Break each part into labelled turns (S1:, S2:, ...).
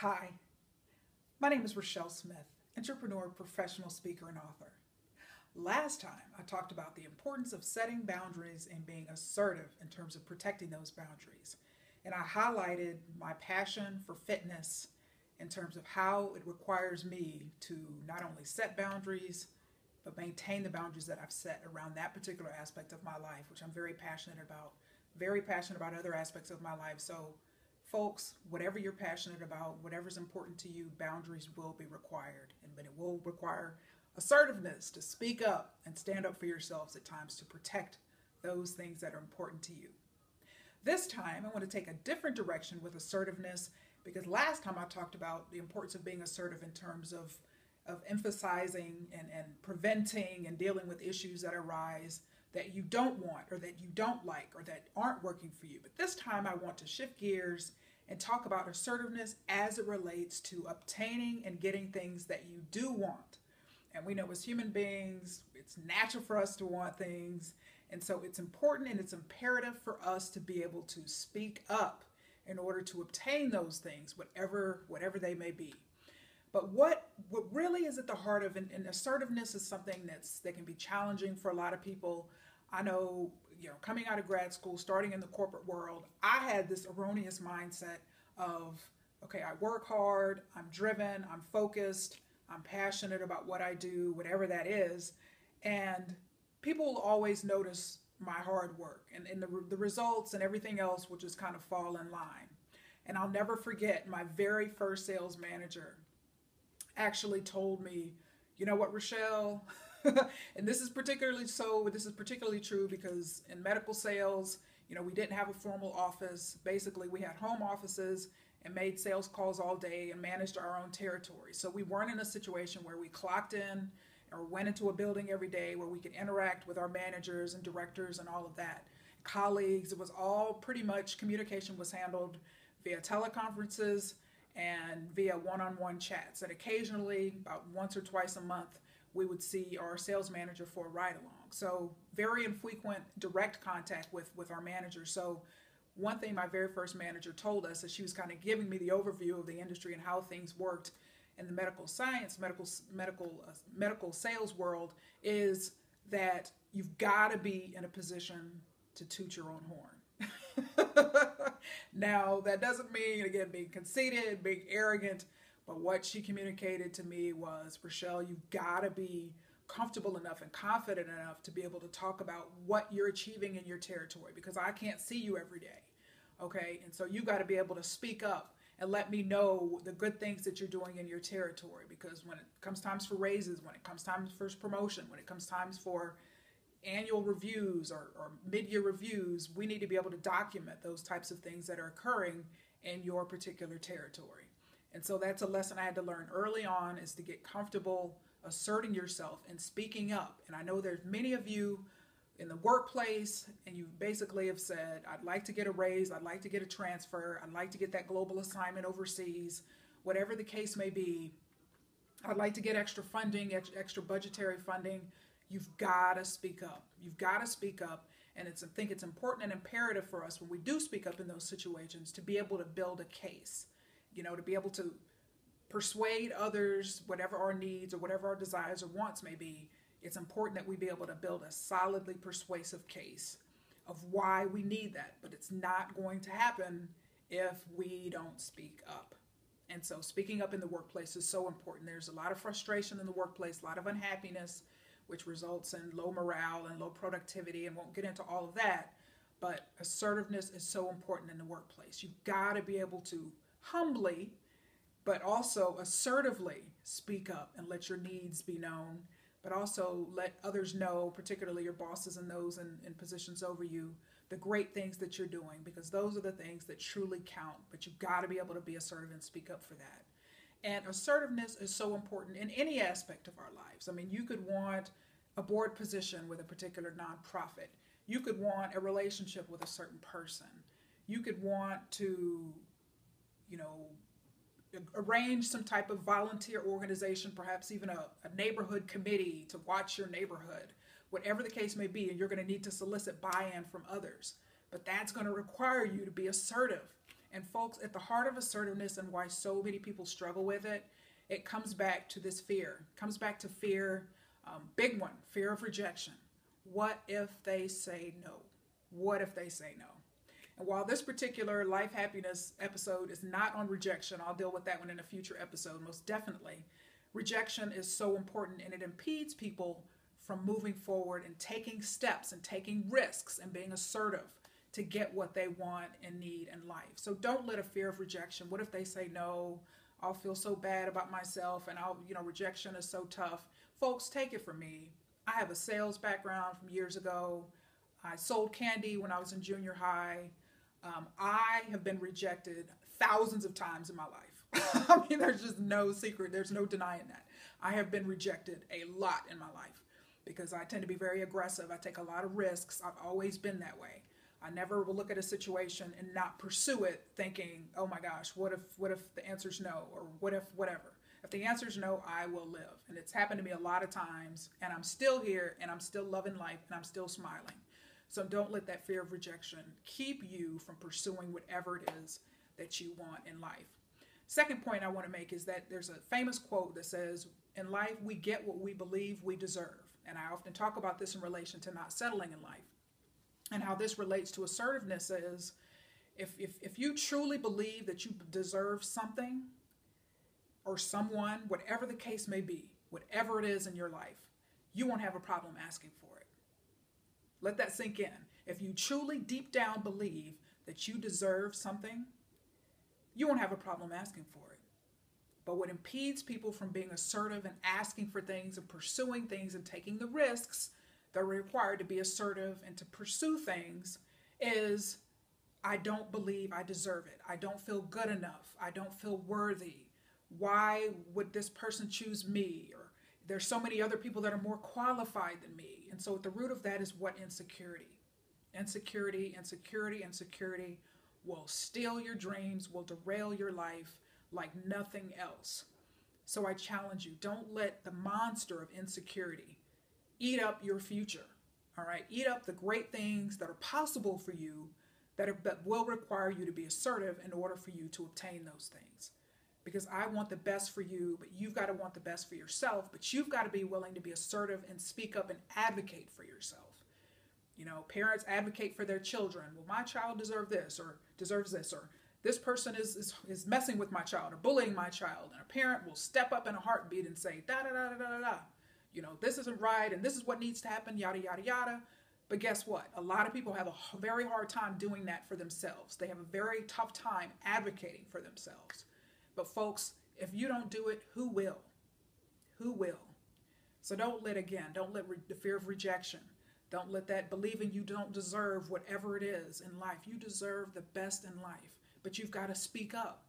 S1: Hi, my name is Rachelle Smith, entrepreneur, professional speaker, and author. Last time, I talked about the importance of setting boundaries and being assertive in terms of protecting those boundaries. And I highlighted my passion for fitness in terms of how it requires me to not only set boundaries, but maintain the boundaries that I've set around that particular aspect of my life, which I'm very passionate about. Very passionate about other aspects of my life. So, folks, whatever you're passionate about, whatever's important to you, boundaries will be required. But it will require assertiveness to speak up and stand up for yourselves at times to protect those things that are important to you. This time, I want to take a different direction with assertiveness because last time I talked about the importance of being assertive in terms of emphasizing and preventing and dealing with issues that arise that you don't want or that you don't like or that aren't working for you. But this time I want to shift gears and talk about assertiveness as it relates to obtaining and getting things that you do want. And we know as human beings, it's natural for us to want things. And so it's important and it's imperative for us to be able to speak up in order to obtain those things, whatever they may be. But what really is at the heart of, and assertiveness is something that can be challenging for a lot of people. I know, coming out of grad school, starting in the corporate world, I had this erroneous mindset of, okay, I work hard, I'm driven, I'm focused, I'm passionate about what I do, whatever that is. And people will always notice my hard work and the results and everything else will just kind of fall in line. And I'll never forget my very first sales manager actually told me, you know what, Rachelle, and this is particularly true because in medical sales, we didn't have a formal office. Basically, we had home offices and made sales calls all day and managed our own territory. So we weren't in a situation where we clocked in or went into a building every day where we could interact with our managers and directors and all of that. Colleagues, it was all pretty much communication was handled via teleconferences and via one-on-one chats. And occasionally, about once or twice a month, we would see our sales manager for a ride-along. So very infrequent direct contact with our manager. So one thing my very first manager told us as she was kind of giving me the overview of the industry and how things worked in the medical sales world is that you've got to be in a position to toot your own horn. Now, that doesn't mean, again, being conceited, being arrogant, but what she communicated to me was, Rachelle, you've got to be comfortable enough and confident enough to be able to talk about what you're achieving in your territory because I can't see you every day, okay? And so you got to be able to speak up and let me know the good things that you're doing in your territory because when it comes times for raises, when it comes times for promotion, when it comes times for annual reviews or mid-year reviews, we need to be able to document those types of things that are occurring in your particular territory. And so that's a lesson I had to learn early on is to get comfortable asserting yourself and speaking up. And I know there's many of you in the workplace and you basically have said, I'd like to get a raise, I'd like to get a transfer, I'd like to get that global assignment overseas, whatever the case may be. I'd like to get extra funding, extra budgetary funding. You've got to speak up. You've got to speak up. And I think it's important and imperative for us when we do speak up in those situations to be able to build a case, to be able to persuade others, whatever our needs or whatever our desires or wants may be. It's important that we be able to build a solidly persuasive case of why we need that. But it's not going to happen if we don't speak up. And so speaking up in the workplace is so important. There's a lot of frustration in the workplace, a lot of unhappiness, which results in low morale and low productivity, and won't get into all of that. But assertiveness is so important in the workplace. You've got to be able to humbly, but also assertively speak up and let your needs be known, but also let others know, particularly your bosses and those in positions over you, the great things that you're doing, because those are the things that truly count. But you've got to be able to be assertive and speak up for that. And assertiveness is so important in any aspect of our lives. I mean, you could want a board position with a particular nonprofit. You could want a relationship with a certain person. You could want to, arrange some type of volunteer organization, perhaps even a neighborhood committee to watch your neighborhood. Whatever the case may be, and you're going to need to solicit buy-in from others. But that's going to require you to be assertive And folks, at the heart of assertiveness and why so many people struggle with it, it comes back to this fear. It comes back to fear, big one, fear of rejection. What if they say no? What if they say no? And while this particular life happiness episode is not on rejection, I'll deal with that one in a future episode, most definitely. Rejection is so important, and it impedes people from moving forward and taking steps and taking risks and being assertive to get what they want and need in life. So don't let a fear of rejection. What if they say no? I'll feel so bad about myself, and rejection is so tough. Folks, take it from me. I have a sales background from years ago. I sold candy when I was in junior high. I have been rejected thousands of times in my life. I mean, there's just no secret. There's no denying that. I have been rejected a lot in my life because I tend to be very aggressive. I take a lot of risks. I've always been that way. I never will look at a situation and not pursue it thinking, oh my gosh, what if the answer's no, or what if whatever. If the answer's no, I will live. And it's happened to me a lot of times, and I'm still here, and I'm still loving life, and I'm still smiling. So don't let that fear of rejection keep you from pursuing whatever it is that you want in life. Second point I want to make is that there's a famous quote that says, in life, we get what we believe we deserve. And I often talk about this in relation to not settling in life. And how this relates to assertiveness is, if you truly believe that you deserve something or someone, whatever the case may be, whatever it is in your life, you won't have a problem asking for it. Let that sink in. If you truly deep down believe that you deserve something, you won't have a problem asking for it. But what impedes people from being assertive and asking for things and pursuing things and taking the risks that are required to be assertive and to pursue things is, I don't believe I deserve it. I don't feel good enough. I don't feel worthy. Why would this person choose me? Or there's so many other people that are more qualified than me. And so at the root of that is what? Insecurity. Insecurity will steal your dreams, will derail your life like nothing else. So I challenge you, don't let the monster of insecurity eat up your future. All right? Eat up the great things that are possible for you that will require you to be assertive in order for you to obtain those things. Because I want the best for you, but you've got to want the best for yourself, but you've got to be willing to be assertive and speak up and advocate for yourself. Parents advocate for their children. Well, my child deserves this, or this person is messing with my child or bullying my child. And a parent will step up in a heartbeat and say, da da da da da da. This isn't right, and this is what needs to happen, yada yada yada. But guess what? A lot of people have a very hard time doing that for themselves. They have a very tough time advocating for themselves. But folks, if you don't do it, who will? Who will? So don't let the fear of rejection, don't let that believing you don't deserve whatever it is in life. You deserve the best in life, but you've got to speak up.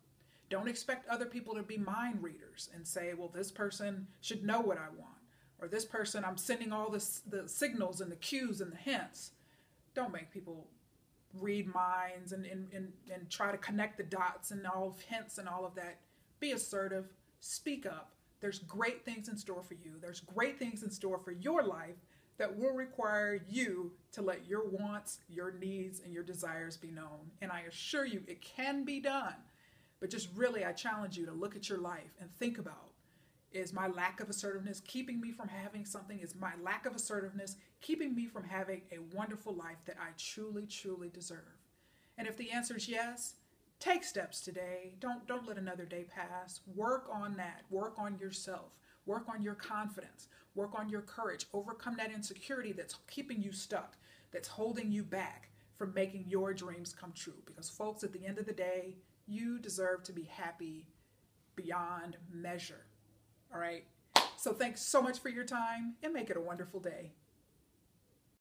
S1: Don't expect other people to be mind readers and say, well, this person should know what I want. Or this person, I'm sending all the signals and the cues and the hints. Don't make people read minds and try to connect the dots and all of hints and all of that. Be assertive. Speak up. There's great things in store for you. There's great things in store for your life that will require you to let your wants, your needs, and your desires be known. And I assure you it can be done. But just really, I challenge you to look at your life and think about, is my lack of assertiveness keeping me from having something? Is my lack of assertiveness keeping me from having a wonderful life that I truly, truly deserve? And if the answer is yes, take steps today. Don't let another day pass. Work on that. Work on yourself. Work on your confidence. Work on your courage. Overcome that insecurity that's keeping you stuck, that's holding you back from making your dreams come true. Because folks, at the end of the day, you deserve to be happy beyond measure. All right? So thanks so much for your time, and make it a wonderful day.